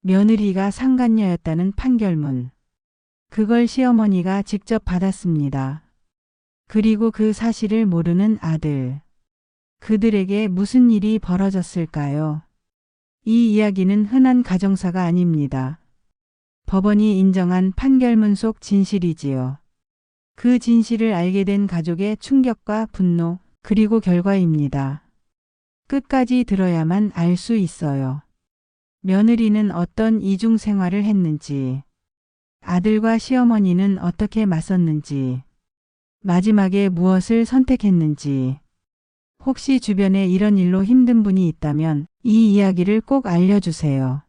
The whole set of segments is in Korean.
며느리가 상간녀였다는 판결문. 그걸 시어머니가 직접 받았습니다. 그리고 그 사실을 모르는 아들. 그들에게 무슨 일이 벌어졌을까요? 이 이야기는 흔한 가정사가 아닙니다. 법원이 인정한 판결문 속 진실이지요. 그 진실을 알게 된 가족의 충격과 분노, 그리고 결과입니다. 끝까지 들어야만 알 수 있어요. 며느리는 어떤 이중 생활을 했는지, 아들과 시어머니는 어떻게 맞섰는지, 마지막에 무엇을 선택했는지, 혹시 주변에 이런 일로 힘든 분이 있다면 이 이야기를 꼭 알려주세요.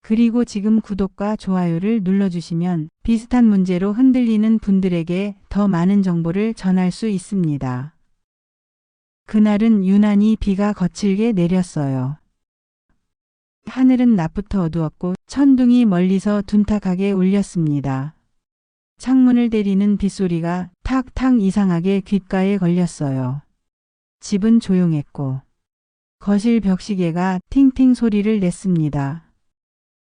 그리고 지금 구독과 좋아요를 눌러주시면 비슷한 문제로 흔들리는 분들에게 더 많은 정보를 전할 수 있습니다. 그날은 유난히 비가 거칠게 내렸어요. 하늘은 낮부터 어두웠고 천둥이 멀리서 둔탁하게 울렸습니다. 창문을 때리는 빗소리가 탁탁 이상하게 귓가에 걸렸어요. 집은 조용했고 거실 벽시계가 팅팅 소리를 냈습니다.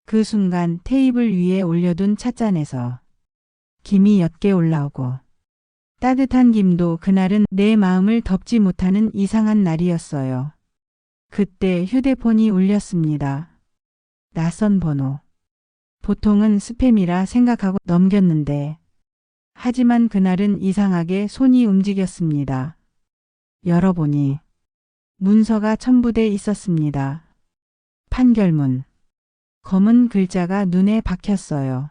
그 순간 테이블 위에 올려둔 찻잔에서 김이 옅게 올라오고 따뜻한 김도 그날은 내 마음을 덮지 못하는 이상한 날이었어요. 그때 휴대폰이 울렸습니다. 낯선 번호. 보통은 스팸이라 생각하고 넘겼는데 하지만 그날은 이상하게 손이 움직였습니다. 열어보니 문서가 첨부돼 있었습니다. 판결문. 검은 글자가 눈에 박혔어요.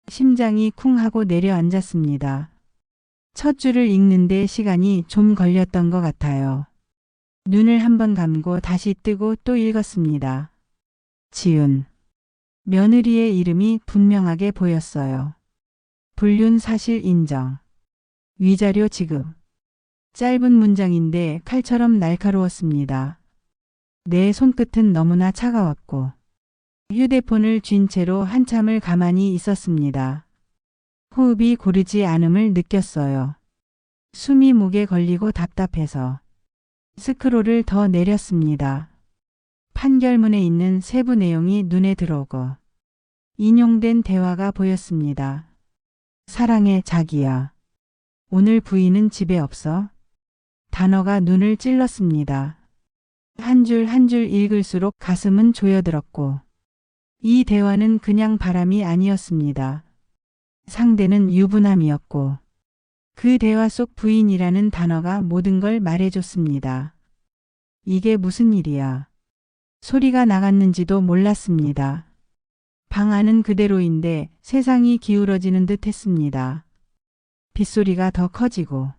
심장이 쿵 하고 내려앉았습니다. 첫 줄을 읽는데 시간이 좀 걸렸던 것 같아요. 눈을 한번 감고 다시 뜨고 또 읽었습니다. 지은. 며느리의 이름이 분명하게 보였어요. 불륜 사실 인정. 위자료 지급. 짧은 문장인데 칼처럼 날카로웠습니다. 내 손끝은 너무나 차가웠고 휴대폰을 쥔 채로 한참을 가만히 있었습니다. 호흡이 고르지 않음을 느꼈어요. 숨이 목에 걸리고 답답해서 스크롤을 더 내렸습니다. 판결문에 있는 세부 내용이 눈에 들어오고 인용된 대화가 보였습니다. 사랑해 자기야. 오늘 부인은 집에 없어? 단어가 눈을 찔렀습니다. 한 줄 한 줄 읽을수록 가슴은 조여들었고 이 대화는 그냥 바람이 아니었습니다. 상대는 유부남이었고 그 대화 속 부인이라는 단어가 모든 걸 말해줬습니다. 이게 무슨 일이야? 소리가 나갔는지도 몰랐습니다. 방 안은 그대로인데 세상이 기울어지는 듯 했습니다. 빗소리가 더 커지고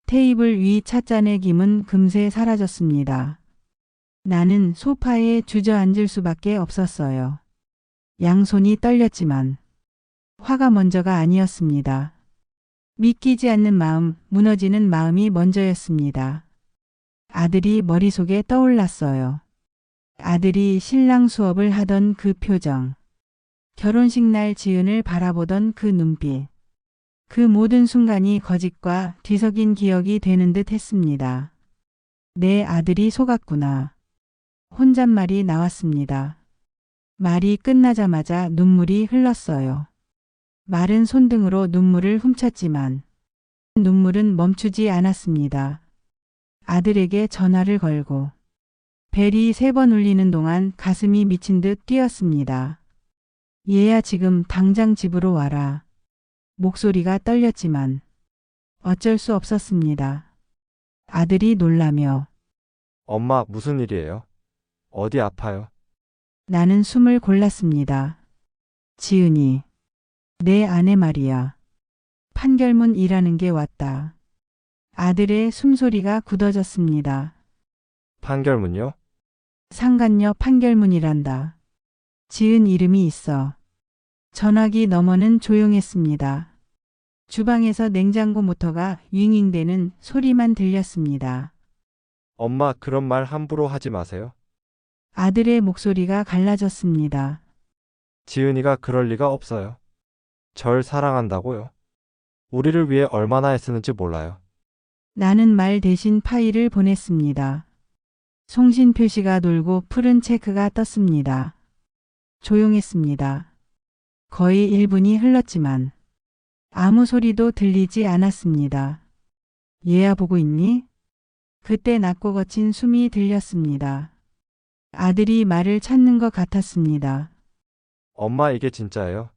테이블 위 찻잔의 김은 금세 사라졌습니다. 나는 소파에 주저앉을 수밖에 없었어요. 양손이 떨렸지만 화가 먼저가 아니었습니다. 믿기지 않는 마음, 무너지는 마음이 먼저였습니다. 아들이 머릿속에 떠올랐어요. 아들이 신랑 수업을 하던 그 표정. 결혼식 날 지은을 바라보던 그 눈빛. 그 모든 순간이 거짓과 뒤섞인 기억이 되는 듯 했습니다. 내 아들이 속았구나. 혼잣말이 나왔습니다. 말이 끝나자마자 눈물이 흘렀어요. 마른 손등으로 눈물을 훔쳤지만 눈물은 멈추지 않았습니다. 아들에게 전화를 걸고 벨이 3번 울리는 동안 가슴이 미친 듯 뛰었습니다. 얘야 지금 당장 집으로 와라. 목소리가 떨렸지만 어쩔 수 없었습니다. 아들이 놀라며 엄마, 무슨 일이에요? 어디 아파요? 나는 숨을 골랐습니다. 지은이, 내 아내 말이야. 판결문이라는 게 왔다. 아들의 숨소리가 굳어졌습니다. 판결문요? 상간녀 판결문이란다. 지은 이름이 있어. 전화기 너머는 조용했습니다. 주방에서 냉장고 모터가 윙윙대는 소리만 들렸습니다. 엄마, 그런 말 함부로 하지 마세요. 아들의 목소리가 갈라졌습니다. 지은이가 그럴 리가 없어요. 절 사랑한다고요. 우리를 위해 얼마나 애쓰는지 몰라요. 나는 말 대신 파일을 보냈습니다. 송신 표시가 돌고 푸른 체크가 떴습니다. 조용했습니다. 거의 1분이 흘렀지만 아무 소리도 들리지 않았습니다. 얘야 보고 있니? 그때 낮고 거친 숨이 들렸습니다. 아들이 말을 찾는 것 같았습니다. 엄마 이게 진짜예요?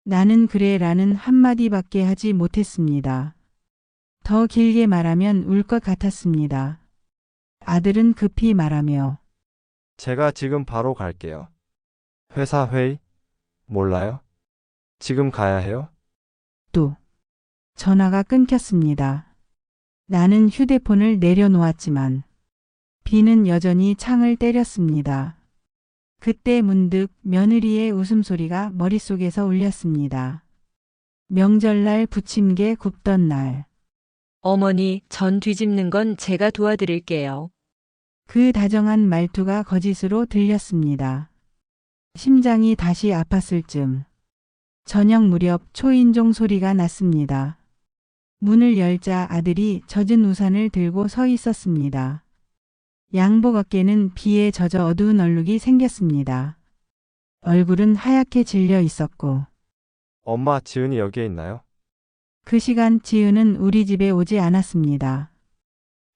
나는 그래 라는 한마디밖에 하지 못했습니다. 더 길게 말하면 울 것 같았습니다. 아들은 급히 말하며 제가 지금 바로 갈게요. 회사 회의? 몰라요? 지금 가야 해요? 또 전화가 끊겼습니다. 나는 휴대폰을 내려놓았지만 비는 여전히 창을 때렸습니다. 그때 문득 며느리의 웃음소리가 머릿속에서 울렸습니다. 명절날 부침개 굽던 날, 어머니, 전 뒤집는 건 제가 도와드릴게요. 그 다정한 말투가 거짓으로 들렸습니다. 심장이 다시 아팠을 즈음 저녁 무렵 초인종 소리가 났습니다. 문을 열자 아들이 젖은 우산을 들고 서 있었습니다. 양복 어깨는 비에 젖어 어두운 얼룩이 생겼습니다. 얼굴은 하얗게 질려 있었고 엄마, 지은이 여기에 있나요? 그 시간 지은은 우리 집에 오지 않았습니다.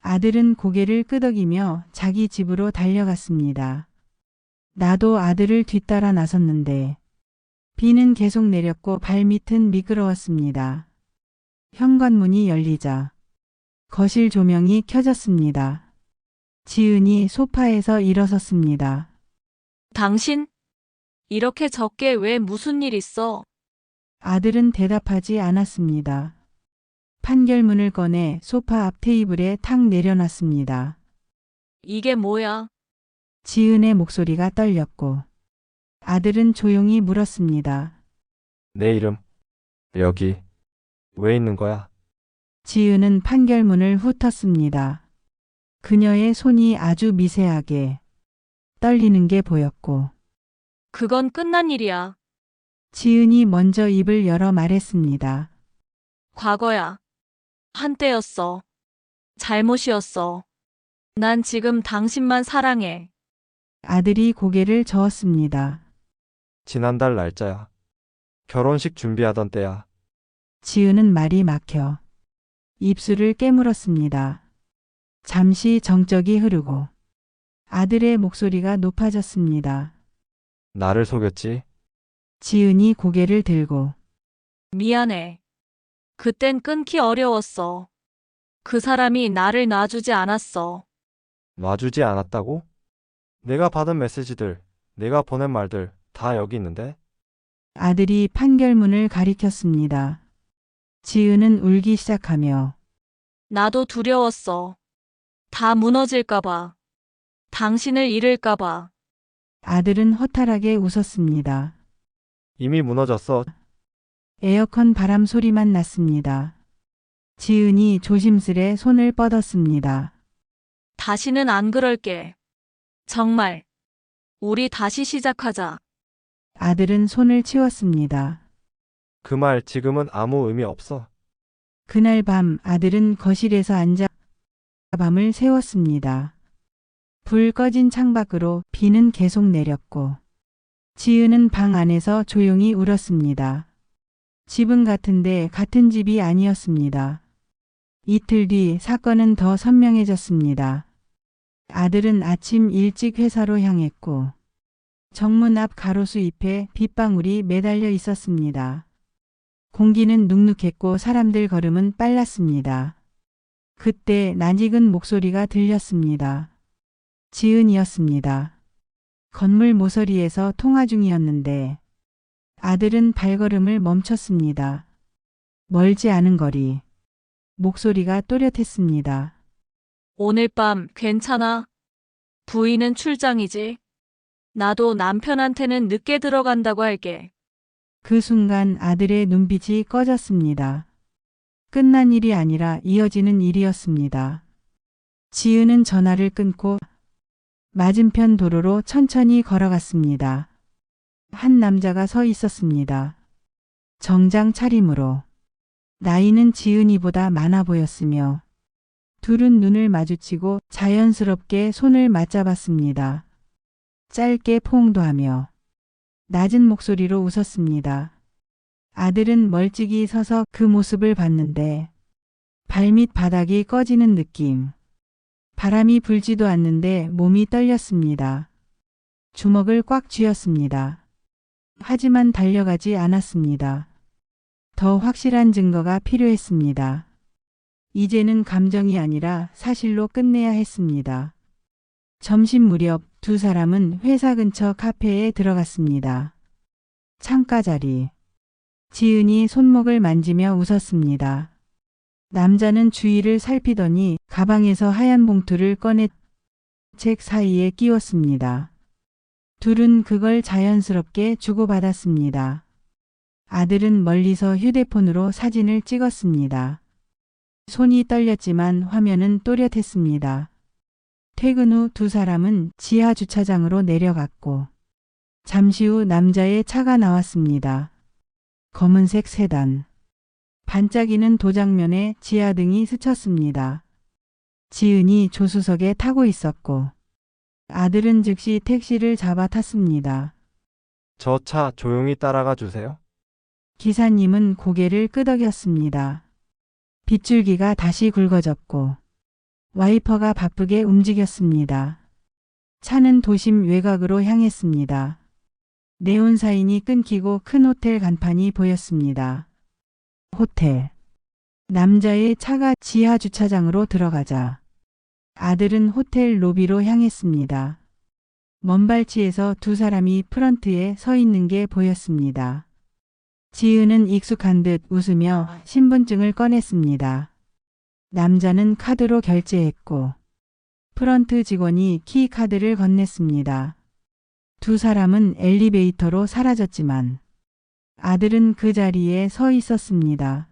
아들은 고개를 끄덕이며 자기 집으로 달려갔습니다. 나도 아들을 뒤따라 나섰는데 비는 계속 내렸고 발밑은 미끄러웠습니다. 현관문이 열리자 거실 조명이 켜졌습니다. 지은이 소파에서 일어섰습니다. 당신? 이렇게 적게 왜 무슨 일 있어? 아들은 대답하지 않았습니다. 판결문을 꺼내 소파 앞 테이블에 탁 내려놨습니다. 이게 뭐야? 지은의 목소리가 떨렸고 아들은 조용히 물었습니다. 내 이름. 여기. 왜 있는 거야? 지은은 판결문을 훑었습니다. 그녀의 손이 아주 미세하게 떨리는 게 보였고 그건 끝난 일이야. 지은이 먼저 입을 열어 말했습니다. 과거야. 한때였어. 잘못이었어. 난 지금 당신만 사랑해. 아들이 고개를 저었습니다. 지난달 날짜야. 결혼식 준비하던 때야. 지은은 말이 막혀 입술을 깨물었습니다. 잠시 정적이 흐르고 아들의 목소리가 높아졌습니다. 나를 속였지? 지은이 고개를 들고 미안해. 그땐 끊기 어려웠어. 그 사람이 나를 놔주지 않았어. 놔주지 않았다고? 내가 받은 메시지들, 내가 보낸 말들 다 여기 있는데? 아들이 판결문을 가리켰습니다. 지은은 울기 시작하며 나도 두려웠어. 다 무너질까봐. 당신을 잃을까봐. 아들은 허탈하게 웃었습니다. 이미 무너졌어. 에어컨 바람 소리만 났습니다. 지은이 조심스레 손을 뻗었습니다. 다시는 안 그럴게. 정말. 우리 다시 시작하자. 아들은 손을 치웠습니다. 그 말 지금은 아무 의미 없어. 그날 밤 아들은 거실에서 앉아 밤을 새웠습니다. 불 꺼진 창밖으로 비는 계속 내렸고 지은은 방 안에서 조용히 울었습니다. 집은 같은데 같은 집이 아니었습니다. 이틀 뒤 사건은 더 선명해졌습니다. 아들은 아침 일찍 회사로 향했고 정문 앞 가로수 잎에 빗방울이 매달려 있었습니다. 공기는 눅눅했고 사람들 걸음은 빨랐습니다. 그때 낯익은 목소리가 들렸습니다. 지은이었습니다. 건물 모서리에서 통화 중이었는데 아들은 발걸음을 멈췄습니다. 멀지 않은 거리. 목소리가 또렷했습니다. 오늘 밤 괜찮아? 부인은 출장이지? 나도 남편한테는 늦게 들어간다고 할게. 그 순간 아들의 눈빛이 꺼졌습니다. 끝난 일이 아니라 이어지는 일이었습니다. 지은은 전화를 끊고 맞은편 도로로 천천히 걸어갔습니다. 한 남자가 서 있었습니다. 정장 차림으로. 나이는 지은이보다 많아 보였으며 둘은 눈을 마주치고 자연스럽게 손을 맞잡았습니다. 짧게 포옹도 하며 낮은 목소리로 웃었습니다. 아들은 멀찍이 서서 그 모습을 봤는데 발밑 바닥이 꺼지는 느낌. 바람이 불지도 않는데 몸이 떨렸습니다. 주먹을 꽉 쥐었습니다. 하지만 달려가지 않았습니다. 더 확실한 증거가 필요했습니다. 이제는 감정이 아니라 사실로 끝내야 했습니다. 점심 무렵 두 사람은 회사 근처 카페에 들어갔습니다. 창가 자리. 지은이 손목을 만지며 웃었습니다. 남자는 주위를 살피더니 가방에서 하얀 봉투를 꺼내 책 사이에 끼웠습니다. 둘은 그걸 자연스럽게 주고받았습니다. 아들은 멀리서 휴대폰으로 사진을 찍었습니다. 손이 떨렸지만 화면은 또렷했습니다. 퇴근 후 두 사람은 지하 주차장으로 내려갔고 잠시 후 남자의 차가 나왔습니다. 검은색 세단. 반짝이는 도장면에 지하등이 스쳤습니다. 지은이 조수석에 타고 있었고 아들은 즉시 택시를 잡아 탔습니다. 저 차 조용히 따라가 주세요. 기사님은 고개를 끄덕였습니다. 빗줄기가 다시 굵어졌고 와이퍼가 바쁘게 움직였습니다. 차는 도심 외곽으로 향했습니다. 네온 사인이 끊기고 큰 호텔 간판이 보였습니다. 호텔. 남자의 차가 지하 주차장으로 들어가자 아들은 호텔 로비로 향했습니다. 먼 발치에서 두 사람이 프런트에 서 있는 게 보였습니다. 지은은 익숙한 듯 웃으며 신분증을 꺼냈습니다. 남자는 카드로 결제했고 프런트 직원이 키카드를 건넸습니다. 두 사람은 엘리베이터로 사라졌지만 아들은 그 자리에 서 있었습니다.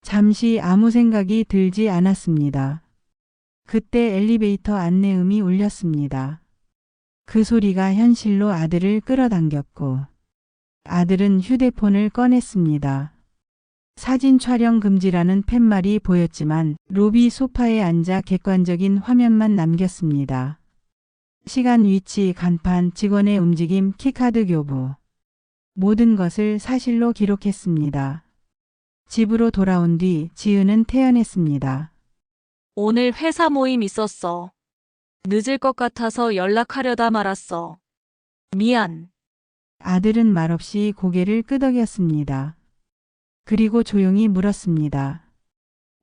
잠시 아무 생각이 들지 않았습니다. 그때 엘리베이터 안내음이 울렸습니다. 그 소리가 현실로 아들을 끌어당겼고 아들은 휴대폰을 꺼냈습니다. 사진 촬영 금지라는 팻말이 보였지만 로비 소파에 앉아 객관적인 화면만 남겼습니다. 시간, 위치, 간판, 직원의 움직임, 키카드 교부. 모든 것을 사실로 기록했습니다. 집으로 돌아온 뒤 지은은 태연했습니다. 오늘 회사 모임 있었어. 늦을 것 같아서 연락하려다 말았어. 미안. 아들은 말없이 고개를 끄덕였습니다. 그리고 조용히 물었습니다.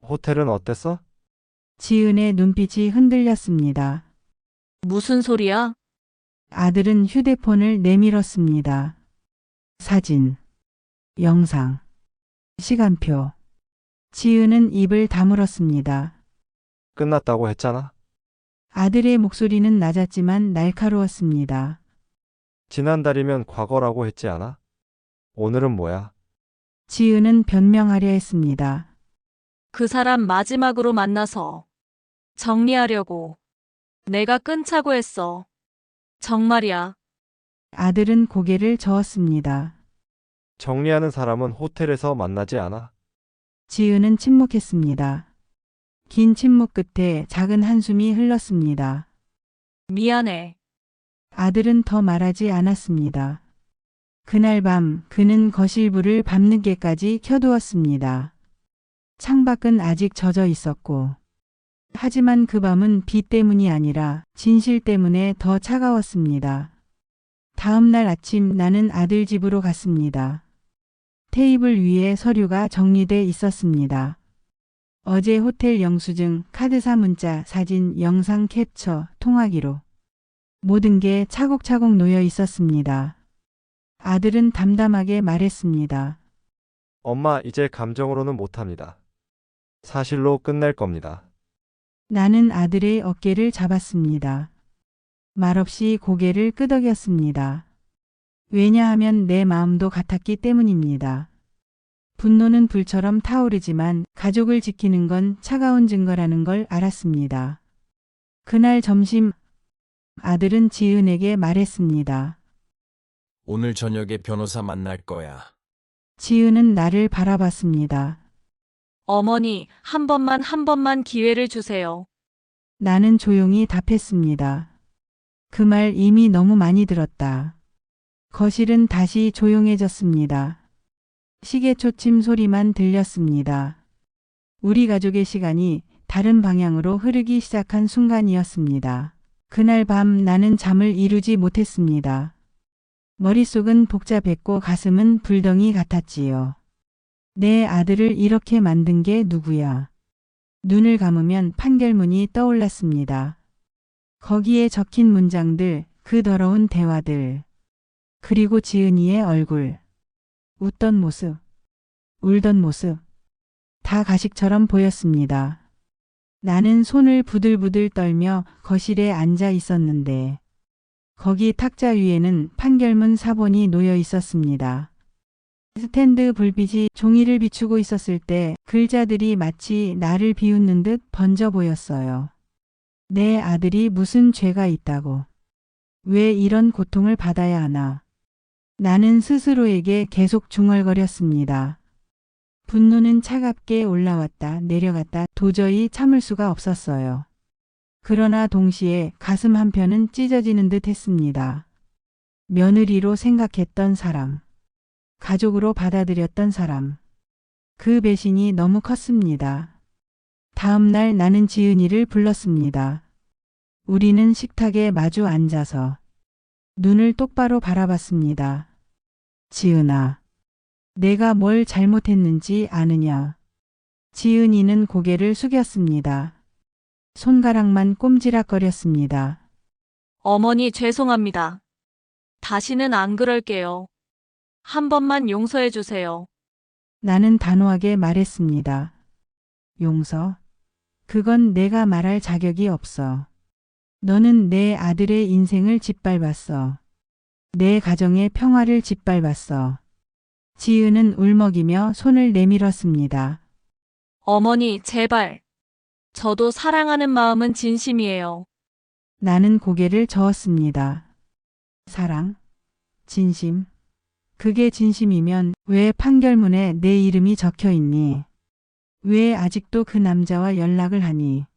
호텔은 어땠어? 지은의 눈빛이 흔들렸습니다. 무슨 소리야? 아들은 휴대폰을 내밀었습니다. 사진, 영상, 시간표. 지은은 입을 다물었습니다. 끝났다고 했잖아. 아들의 목소리는 낮았지만 날카로웠습니다. 지난달이면 과거라고 했지 않아? 오늘은 뭐야? 지은은 변명하려 했습니다. 그 사람 마지막으로 만나서 정리하려고 내가 끊자고 했어. 정말이야. 아들은 고개를 저었습니다. 정리하는 사람은 호텔에서 만나지 않아. 지은은 침묵했습니다. 긴 침묵 끝에 작은 한숨이 흘렀습니다. 미안해. 아들은 더 말하지 않았습니다. 그날 밤 그는 거실불을 밤늦게까지 켜두었습니다. 창밖은 아직 젖어 있었고 하지만 그 밤은 비 때문이 아니라 진실 때문에 더 차가웠습니다. 다음 날 아침 나는 아들 집으로 갔습니다. 테이블 위에 서류가 정리돼 있었습니다. 어제 호텔 영수증, 카드사 문자, 사진, 영상 캡처, 통화 기록. 모든 게 차곡차곡 놓여 있었습니다. 아들은 담담하게 말했습니다. 엄마, 이제 감정으로는 못합니다. 사실로 끝낼 겁니다. 나는 아들의 어깨를 잡았습니다. 말없이 고개를 끄덕였습니다. 왜냐하면 내 마음도 같았기 때문입니다. 분노는 불처럼 타오르지만 가족을 지키는 건 차가운 증거라는 걸 알았습니다. 그날 점심 아들은 지은에게 말했습니다. 오늘 저녁에 변호사 만날 거야. 지은은 나를 바라봤습니다. 어머니, 한 번만 기회를 주세요. 나는 조용히 답했습니다. 그 말 이미 너무 많이 들었다. 거실은 다시 조용해졌습니다. 시계 초침 소리만 들렸습니다. 우리 가족의 시간이 다른 방향으로 흐르기 시작한 순간이었습니다. 그날 밤 나는 잠을 이루지 못했습니다. 머릿속은 복잡했고 가슴은 불덩이 같았지요. 내 아들을 이렇게 만든 게 누구야? 눈을 감으면 판결문이 떠올랐습니다. 거기에 적힌 문장들, 그 더러운 대화들, 그리고 지은이의 얼굴, 웃던 모습, 울던 모습, 다 가식처럼 보였습니다. 나는 손을 부들부들 떨며 거실에 앉아 있었는데 거기 탁자 위에는 판결문 사본이 놓여 있었습니다. 스탠드 불빛이 종이를 비추고 있었을 때 글자들이 마치 나를 비웃는 듯 번져 보였어요. 내 아들이 무슨 죄가 있다고? 왜 이런 고통을 받아야 하나? 나는 스스로에게 계속 중얼거렸습니다. 분노는 차갑게 올라왔다 내려갔다 도저히 참을 수가 없었어요. 그러나 동시에 가슴 한편은 찢어지는 듯 했습니다. 며느리로 생각했던 사람, 가족으로 받아들였던 사람, 그 배신이 너무 컸습니다. 다음 날 나는 지은이를 불렀습니다. 우리는 식탁에 마주 앉아서 눈을 똑바로 바라봤습니다. 지은아, 내가 뭘 잘못했는지 아느냐? 지은이는 고개를 숙였습니다. 손가락만 꼼지락거렸습니다. 어머니 죄송합니다. 다시는 안 그럴게요. 한 번만 용서해 주세요. 나는 단호하게 말했습니다. 용서? 그건 내가 말할 자격이 없어. 너는 내 아들의 인생을 짓밟았어. 내 가정의 평화를 짓밟았어. 지은은 울먹이며 손을 내밀었습니다. 어머니 제발. 저도 사랑하는 마음은 진심이에요. 나는 고개를 저었습니다. 사랑? 진심? 그게 진심이면 왜 판결문에 내 이름이 적혀 있니? 왜 아직도 그 남자와 연락을 하니?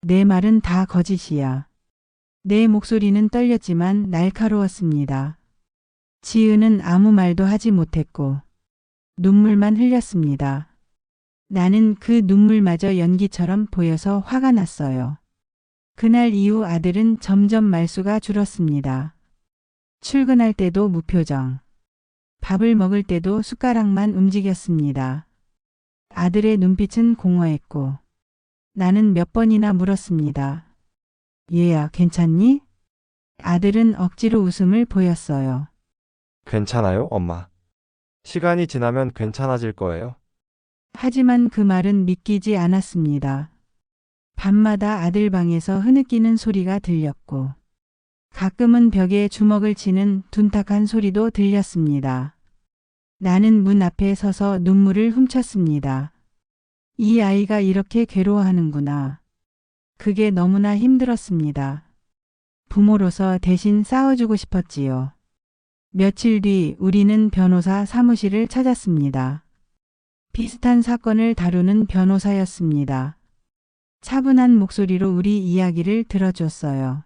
내 말은 다 거짓이야. 내 목소리는 떨렸지만 날카로웠습니다. 지은은 아무 말도 하지 못했고 눈물만 흘렸습니다. 나는 그 눈물마저 연기처럼 보여서 화가 났어요. 그날 이후 아들은 점점 말수가 줄었습니다. 출근할 때도 무표정. 밥을 먹을 때도 숟가락만 움직였습니다. 아들의 눈빛은 공허했고 나는 몇 번이나 물었습니다. 얘야, 괜찮니? 아들은 억지로 웃음을 보였어요. 괜찮아요, 엄마. 시간이 지나면 괜찮아질 거예요. 하지만 그 말은 믿기지 않았습니다. 밤마다 아들 방에서 흐느끼는 소리가 들렸고 가끔은 벽에 주먹을 치는 둔탁한 소리도 들렸습니다. 나는 문 앞에 서서 눈물을 훔쳤습니다. 이 아이가 이렇게 괴로워하는구나. 그게 너무나 힘들었습니다. 부모로서 대신 싸워주고 싶었지요. 며칠 뒤 우리는 변호사 사무실을 찾았습니다. 비슷한 사건을 다루는 변호사였습니다. 차분한 목소리로 우리 이야기를 들어줬어요.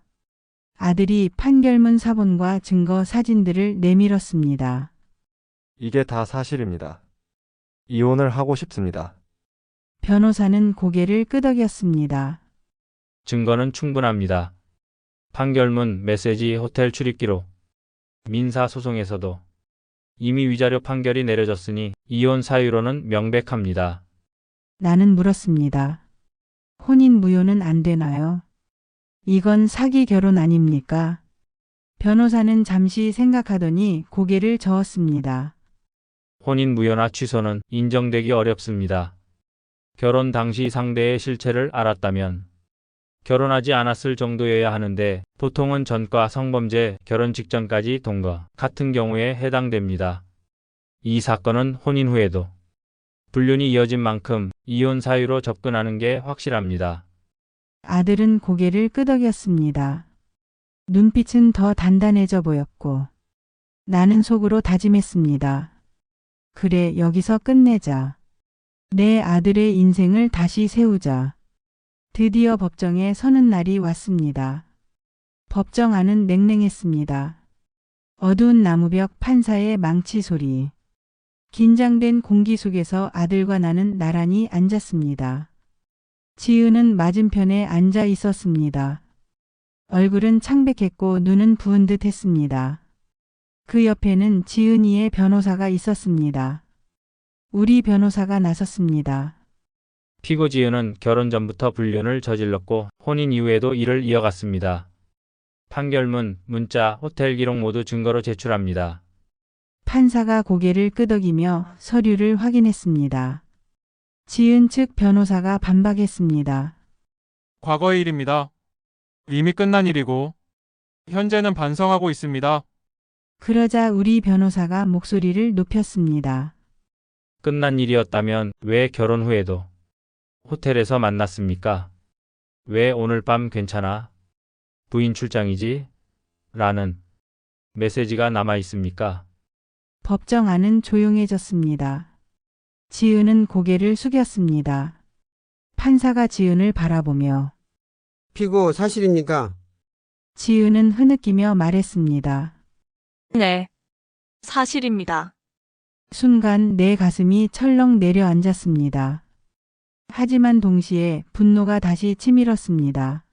아들이 판결문 사본과 증거 사진들을 내밀었습니다. 이게 다 사실입니다. 이혼을 하고 싶습니다. 변호사는 고개를 끄덕였습니다. 증거는 충분합니다. 판결문, 메시지, 호텔 출입기록, 민사소송에서도 이미 위자료 판결이 내려졌으니 이혼 사유로는 명백합니다. 나는 물었습니다. 혼인 무효는 안 되나요? 이건 사기 결혼 아닙니까? 변호사는 잠시 생각하더니 고개를 저었습니다. 혼인 무효나 취소는 인정되기 어렵습니다. 결혼 당시 상대의 실체를 알았다면 결혼하지 않았을 정도여야 하는데 보통은 전과 성범죄, 결혼 직전까지 동거 같은 경우에 해당됩니다. 이 사건은 혼인 후에도 불륜이 이어진 만큼 이혼 사유로 접근하는 게 확실합니다. 아들은 고개를 끄덕였습니다. 눈빛은 더 단단해져 보였고 나는 속으로 다짐했습니다. 그래, 여기서 끝내자. 내 아들의 인생을 다시 세우자. 드디어 법정에 서는 날이 왔습니다. 법정 안은 냉랭했습니다. 어두운 나무벽 판사의 망치 소리. 긴장된 공기 속에서 아들과 나는 나란히 앉았습니다. 지은은 맞은편에 앉아 있었습니다. 얼굴은 창백했고 눈은 부은 듯 했습니다. 그 옆에는 지은이의 변호사가 있었습니다. 우리 변호사가 나섰습니다. 피고 지은은 결혼 전부터 불륜을 저질렀고 혼인 이후에도 이를 이어갔습니다. 판결문, 문자, 호텔 기록 모두 증거로 제출합니다. 판사가 고개를 끄덕이며 서류를 확인했습니다. 지은 측 변호사가 반박했습니다. 과거의 일입니다. 이미 끝난 일이고 현재는 반성하고 있습니다. 그러자 우리 변호사가 목소리를 높였습니다. 끝난 일이었다면 왜 결혼 후에도 호텔에서 만났습니까? 왜 오늘 밤 괜찮아? 부인 출장이지? 라는 메시지가 남아 있습니까? 법정 안은 조용해졌습니다. 지은은 고개를 숙였습니다. 판사가 지은을 바라보며 피고 사실입니까? 지은은 흐느끼며 말했습니다. 네. 사실입니다. 순간 내 가슴이 철렁 내려앉았습니다. 하지만 동시에 분노가 다시 치밀었습니다.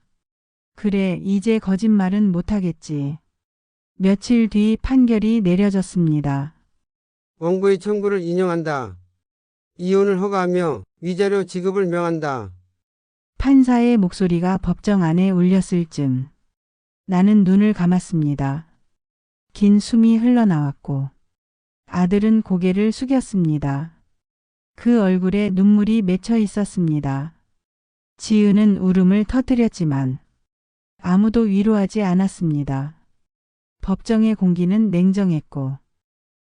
그래, 이제 거짓말은 못하겠지. 며칠 뒤 판결이 내려졌습니다. 원고의 청구를 인용한다. 이혼을 허가하며 위자료 지급을 명한다. 판사의 목소리가 법정 안에 울렸을 즈음 나는 눈을 감았습니다. 긴 숨이 흘러나왔고 아들은 고개를 숙였습니다. 그 얼굴에 눈물이 맺혀 있었습니다. 지은은 울음을 터뜨렸지만 아무도 위로하지 않았습니다. 법정의 공기는 냉정했고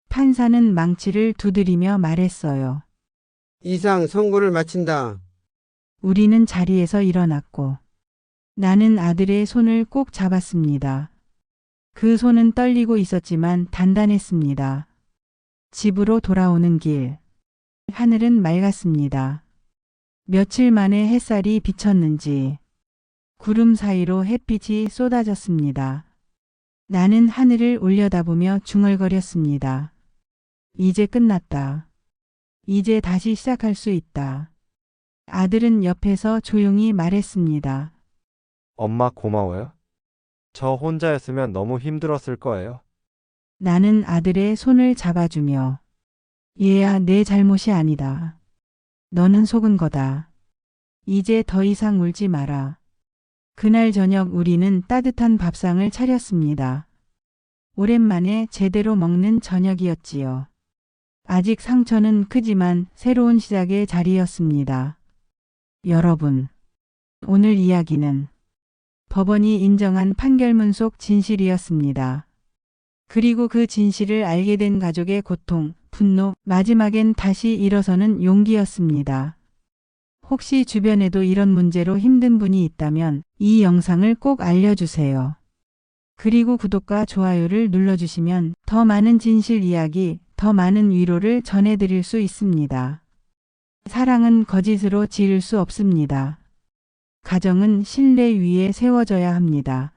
판사는 망치를 두드리며 말했어요. 이상 선고를 마친다. 우리는 자리에서 일어났고 나는 아들의 손을 꼭 잡았습니다. 그 손은 떨리고 있었지만 단단했습니다. 집으로 돌아오는 길. 하늘은 맑았습니다. 며칠 만에 햇살이 비쳤는지 구름 사이로 햇빛이 쏟아졌습니다. 나는 하늘을 올려다보며 중얼거렸습니다. 이제 끝났다. 이제 다시 시작할 수 있다. 아들은 옆에서 조용히 말했습니다. 엄마 고마워요. 저 혼자였으면 너무 힘들었을 거예요. 나는 아들의 손을 잡아주며 얘야, 내 잘못이 아니다. 너는 속은 거다. 이제 더 이상 울지 마라. 그날 저녁 우리는 따뜻한 밥상을 차렸습니다. 오랜만에 제대로 먹는 저녁이었지요. 아직 상처는 크지만 새로운 시작의 자리였습니다. 여러분, 오늘 이야기는 법원이 인정한 판결문 속 진실이었습니다. 그리고 그 진실을 알게 된 가족의 고통, 분노, 마지막엔 다시 일어서는 용기였습니다. 혹시 주변에도 이런 문제로 힘든 분이 있다면 이 영상을 꼭 알려주세요. 그리고 구독과 좋아요를 눌러주시면 더 많은 진실 이야기, 더 많은 위로를 전해드릴 수 있습니다. 사랑은 거짓으로 지을 수 없습니다. 가정은 신뢰 위에 세워져야 합니다.